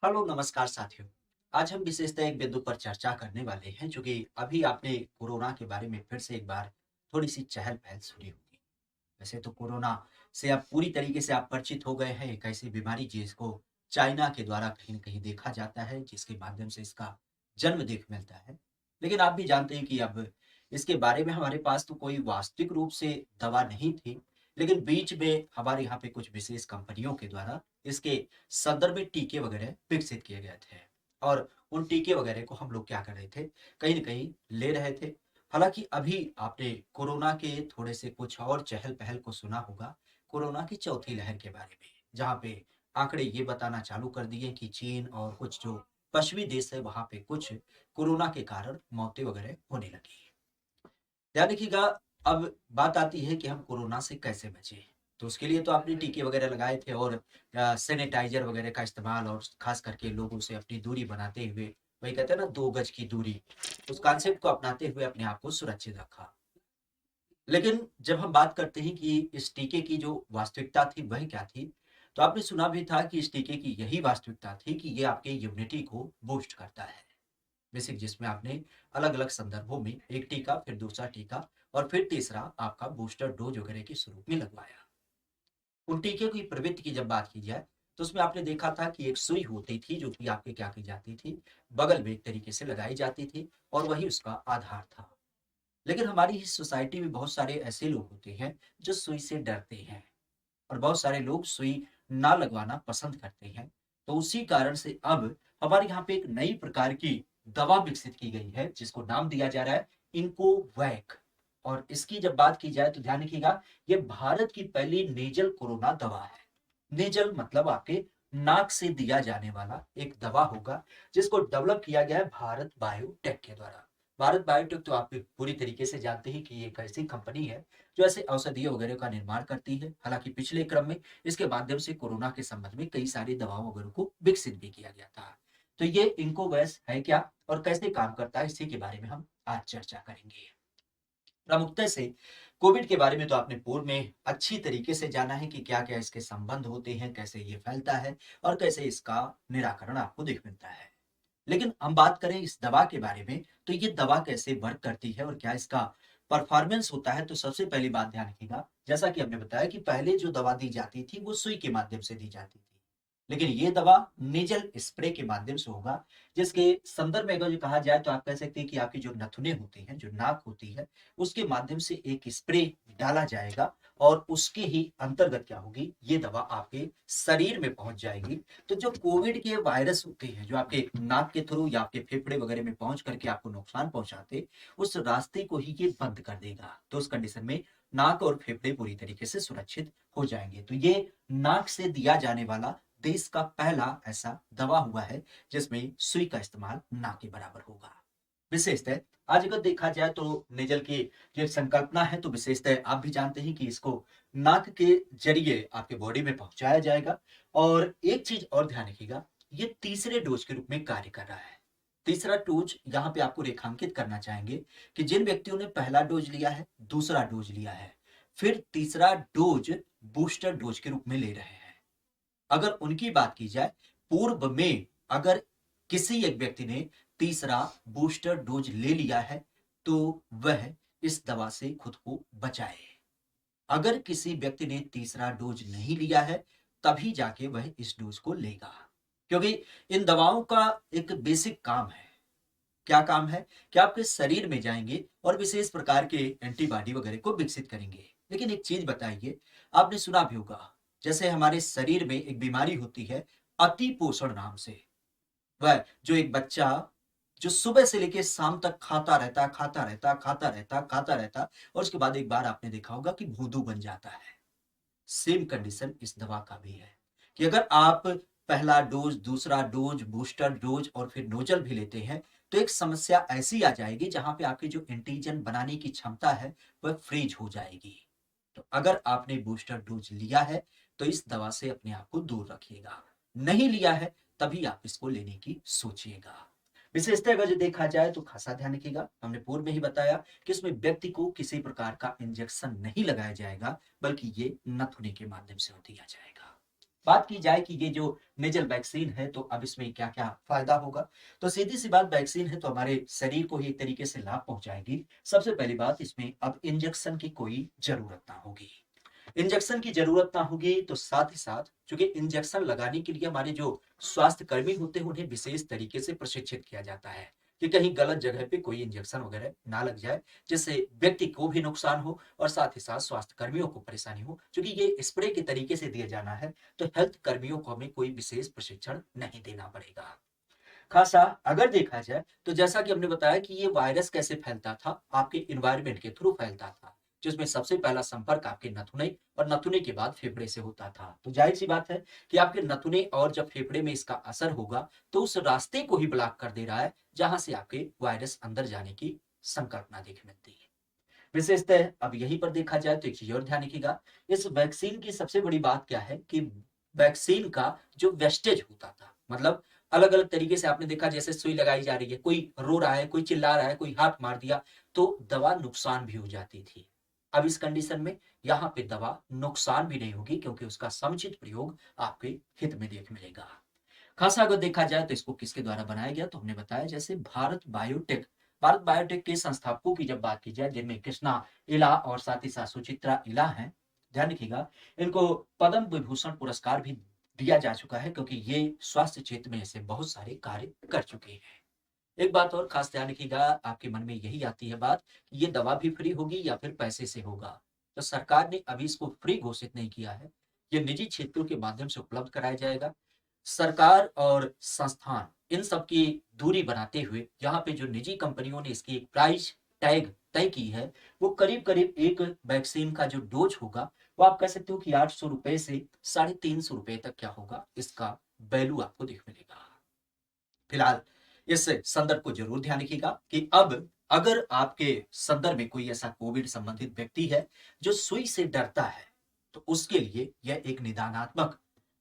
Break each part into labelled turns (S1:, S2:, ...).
S1: Hello नमस्कार साथियों। आज हम विशेषतः एक बिंदु पर चर्चा करने वाले हैं, जो कि अभी आपने कोरोना के बारे में फिर से एक बार थोड़ी सी चहल पहल सुनी होगी। वैसे तो कोरोना से आप पूरी तरीके से आप परिचित हो गए हैं। एक ऐसी बीमारी जिसको चाइना के द्वारा कहीं न कहीं देखा जाता है, जिसके माध्यम से इसका जन्म देख मिलता है। लेकिन आप भी जानते हैं कि अब इसके बारे में हमारे पास तो कोई वास्तविक रूप से दवा नहीं थी। लेकिन बीच में हमारे यहाँ पे कुछ विशेष कंपनियों के द्वारा इसके संदर्भ में टीके वगैरह विकसित किए गए थे। और उन टीके वगैरह को हम लोग क्या कर रहे थे, कहीं न कहीं ले रहे थे। हालाँकि अभी आपने कोरोना के थोड़े से कुछ और चहल-पहल को सुना होगा, कोरोना की चौथी लहर के बारे में, जहाँ पे आंकड़े ये बताना चालू कर दिए कि चीन और कुछ जो पश्चिमी देश है, वहाँ पे कुछ कोरोना के कारण मौतें वगैरह होने लगी। ध्यान रखिएगा, अब बात आती है कि हम कोरोना से कैसे बचें? तो उसके लिए तो आपने टीके वगैरह लगाए थे और सैनिटाइज़र वगैरह का इस्तेमाल और ख़ास करके लोगों से अपनी दूरी बनाते हुए, वही कहते हैं ना 2 गज की दूरी, उस कॉन्सेप्ट को अपनाते हुए अपने आप को सुरक्षित रखा। लेकिन जब हम बात करते हैं कि इस टीके की जो वास्तविकता थी वह क्या थी? तो आपने सुना भी था कि इस टीके की यही वास्तविकता थी कि ये आपके इम्यूनिटी को बूस्ट करता है। बेसिक जिसमें आपने अलग-अलग संदर्भों में एक टीका, फिर दूसरा टीका और फिर तीसरा आपका बूस्टर डोज़ वगैरह के स्वरूप में लगवाया। उन टीके की प्रवृत्ति की जब बात की जाए, तो उसमें आपने देखा था कि एक सुई होती थी जो कि आपके क्या की जाती थी, बगल में एक तरीके से लगाई जाती थी और वही उसका आधार था। लेकिन हमारी इस सोसाइटी में बहुत सारे ऐसे लोग होते हैं जो सुई से डरते हैं और बहुत सारे लोग सुई ना लगवाना पसंद करते हैं। तो उसी कारण से अब हमारे यहाँ पे एक नई प्रकार की दवा विकसित की गई है, जिसको नाम दिया जा रहा है इन्कोवैक। और इसकी जब बात की जाए तो ध्यान रखिएगा, ये भारत की पहली नेज़ल कोरोना दवा है। नेज़ल मतलब आपके नाक से दिया जाने वाला एक दवा होगा, जिसको डेवलप किया गया है भारत बायोटेक के द्वारा। भारत बायोटेक तो आप पूरी तरीके से जानते हैं कि ये एक ऐसी कंपनी है जो ऐसे औषधिय वगैरह का निर्माण करती है। हालाँकि पिछले क्रम में इसके माध्यम से कोरोना के संबंध में कई सारी दवाओं वगैरह को विकसित भी किया गया था। तो ये इन्कोवैक्स है क्या और कैसे काम करता है, इसी के बारे में हम आज चर्चा करेंगे। प्रमुखता से कोविड के बारे में तो आपने पूर्व में अच्छी तरीके से जाना है कि क्या-क्या इसके संबंध होते हैं, कैसे ये फैलता है और कैसे इसका निराकरण आपको देख मिलता है। लेकिन हम बात करें इस दवा के बारे में, तो ये दवा कैसे वर्क करती है और क्या इसका परफॉर्मेंस होता है? तो सबसे पहली बात ध्यान रखिएगा, जैसा कि हमने बताया कि पहले जो दवा दी जाती थी, वो सुई के माध्यम से दी जाती थी। लेकिन ये दवा नेज़ल स्प्रे के माध्यम से होगा, जिसके संदर्भ में अगर ये कहा जाए तो आप कह सकते हैं कि आपकी जो नथुने होती हैं, जो नाक होती है, उसके माध्यम से एक स्प्रे डाला जाएगा और उसके ही अंतर्गत क्या होगी, ये दवा आपके शरीर में पहुँच जाएगी। तो जो कोविड के वायरस होते हैं, जो आपके नाक के थ्रू या आपके फेफड़े वगैरह में पहुँच करके आपको नुकसान पहुँचाते, उस रास्ते को ही ये बंद कर देगा। तो उस कंडीशन में नाक और फेफड़े पूरी तरीके से सुरक्षित हो जाएँगे। तो ये नाक से दिया जाने वाला देश का पहला ऐसा दवा हुआ है, जिसमें सुई का इस्तेमाल ना के बराबर होगा। विशेषतः आज अगर देखा जाए तो नेज़ल की जो संकल्पना है, तो विशेषतः आप भी जानते हैं कि इसको नाक के ज़रिए आपके बॉडी में पहुँचाया जाएगा और एक चीज़ और ध्यान रखिएगा, ये तीसरे डोज़ के रूप में कार्य कर रहा है। तीसरा डोज़ यहाँ पे आपको रेखांकित करना चाहेंगे कि जिन व्यक्तियों ने पहला डोज़ लिया है, दूसरा डोज़ लिया है, फिर तीसरा डोज़ बूस्टर डोज़ के रूप में ले रहे हैं। अगर उनकी बात की जाए, पूर्व में अगर किसी एक व्यक्ति ने तीसरा बूस्टर डोज ले लिया है, तो वह इस दवा से खुद को बचाए। अगर किसी व्यक्ति ने तीसरा डोज नहीं लिया है, तभी जाके वह इस डोज को लेगा। क्योंकि इन दवाओं का एक बेसिक काम है। क्या काम है? कि आपके शरीर में जाएँगे और विशेष प्रकार के एंटीबॉडी वगैरह को विकसित करेंगे। लेकिन एक चीज़ बताइए, आपने सुना भी होगा, जैसे हमारे शरीर में एक बीमारी होती है अतिपोषण नाम से। वह जो एक बच्चा जो सुबह से लेके शाम तक खाता रहता, खाता रहता, खाता रहता, खाता रहता और उसके बाद एक बार आपने देखा होगा कि भोंदू बन जाता है। सेम कंडीशन इस दवा का भी है कि अगर आप पहला डोज, दूसरा डोज, बूस्टर डोज और फिर नोजल भी लेते हैं, तो एक समस्या ऐसी आ जाएगी जहां पे आपकी जो एंटीजन बनाने की क्षमता है, वह फ्रीज हो जाएगी। तो अगर आपने बूस्टर डोज लिया है, तो इस दवा से अपने आप को दूर रखिएगा। नहीं लिया है, तभी आप इसको लेने की सोचिएगा। विशेषतः अगर जो देखा जाए तो खासा ध्यान रखिएगा। हमने पूर्व में ही बताया कि इसमें व्यक्ति को किसी प्रकार का इंजेक्शन नहीं लगाया जाएगा, बल्कि ये नथुनी के माध्यम से दिया जाएगा। बात की जाए कि ये जो नेज़ल वैक्सीन है तो अब इसमें क्या-क्या फ़ायदा होगा? तो सीधी-सी बात वैक्सीन है तो हमारे शरीर को ही एक तरीके से लाभ पहुँचाएगी। सबसे पहली बात इसमें अब इंजेक्शन की कोई ज़रूरत ना होगी। इंजेक्शन की ज़रूरत ना होगी तो साथ ही साथ चूँकि इंजेक्शन लगाने के लिए हमारे जो स्वास्थ्य कर्मी होते हैं उन्हें विशेष तरीके से प्रशिक्षित किया जाता है कि कहीं गलत जगह पे कोई इंजेक्शन वगैरह ना लग जाए, जिससे व्यक्ति को भी नुकसान हो और साथ ही साथ स्वास्थ्य कर्मियों को परेशानी हो। चूँकि ये स्प्रे के तरीके से दिया जाना है, तो हेल्थ कर्मियों को हमें कोई विशेष प्रशिक्षण नहीं देना पड़ेगा। खासा अगर देखा जाए तो जैसा कि हमने बताया कि ये वायरस कैसे फैलता था, आपके एनवायरनमेंट के थ्रू फैलता था, जिसमें सबसे पहला संपर्क आपके नथुने और नथुने के बाद फेफड़े से होता था। तो जाहिर-सी बात है कि आपके नथुने और जब फेफड़े में इसका असर होगा, तो उस रास्ते को ही ब्लॉक कर दे रहा है, जहाँ से आपके वायरस अंदर जाने की संकल्पना देखने मिलती है। विशेषतः अब यहीं पर देखा जाए तो एक चीज़ और ध्यान रखिएगा, इस वैक्सीन की सबसे बड़ी बात क्या है कि वैक्सीन का जो वेस्टेज होता था, मतलब अलग-अलग तरीके से आपने देखा जैसे सुई लगाई जा रही है, कोई रो रहा है, कोई चिल्ला रहा है, कोई हाथ मार दिया, तो दवा नुकसान भी हो जाती थी। अब इस कंडीशन में यहाँ पे दवा नुकसान भी नहीं होगी क्योंकि उसका समुचित प्रयोग आपके हित में देख मिलेगा। खासा अगर देखा जाए तो इसको किसके द्वारा बनाया गया तो हमने बताया जैसे भारत बायोटेक के संस्थापकों की जब बात की जाए जिनमें कृष्णा इला और साथ ही साथ सुचित्रा इला हैं, ध्यान रखिएगा इनको पद्म विभूषण पुरस्कार भी दिया जा चुका है क्योंकि ये स्वास्थ्य क्षेत्र में ऐसे बहुत सारे कार्य कर चुके हैं। एक बात और खास ध्यान रखिएगा, आपके मन में यही आती है बात कि ये दवा भी फ्री होगी या फिर पैसे से होगा। तो सरकार ने अभी इसको फ्री घोषित नहीं किया है, ये निजी क्षेत्रों के माध्यम से उपलब्ध कराया जाएगा। सरकार और संस्थान इन सब की दूरी बनाते हुए यहाँ पे जो निजी कंपनियों ने इसकी एक प्राइस टैग तय की है, वो करीब-करीब एक वैक्सीन का जो डोज़ होगा, वो आप कह सकते हो कि ₹800 से ₹350 तक क्या होगा, इसका वैल्यू आपको देख मिलेगा। फिलहाल इस संदर्भ को ज़रूर ध्यान रखिएगा कि अब अगर आपके संदर्भ में कोई ऐसा कोविड संबंधित व्यक्ति है, जो सुई से डरता है, तो उसके लिए यह एक निदानात्मक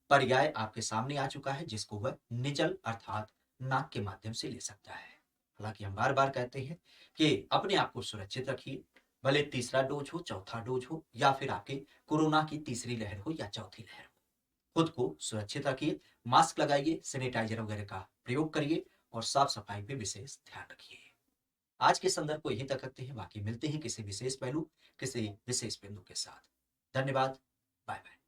S1: पर्याय आपके सामने आ चुका है जिसको वह निजल अर्थात नाक के माध्यम से ले सकता है। हालाँकि हम बार-बार कहते हैं कि अपने आप को सुरक्षित रखिए, भले तीसरा डोज़ हो, चौथा डोज़ हो या फिर आपके कोरोना की तीसरी लहर हो या चौथी लहर हो। खुद को सुरक्षित रखिए, मास्क लगाइए, सैनिटाइज़र वगैरह का प्रयोग करिए और साफ-सफाई पे विशेष ध्यान रखिए। आज के संदर्भ को यहीं तक रखते हैं, बाकी मिलते हैं किसी विशेष पहलू, किसी विशेष बिंदु के साथ। धन्यवाद, बाय-बाय।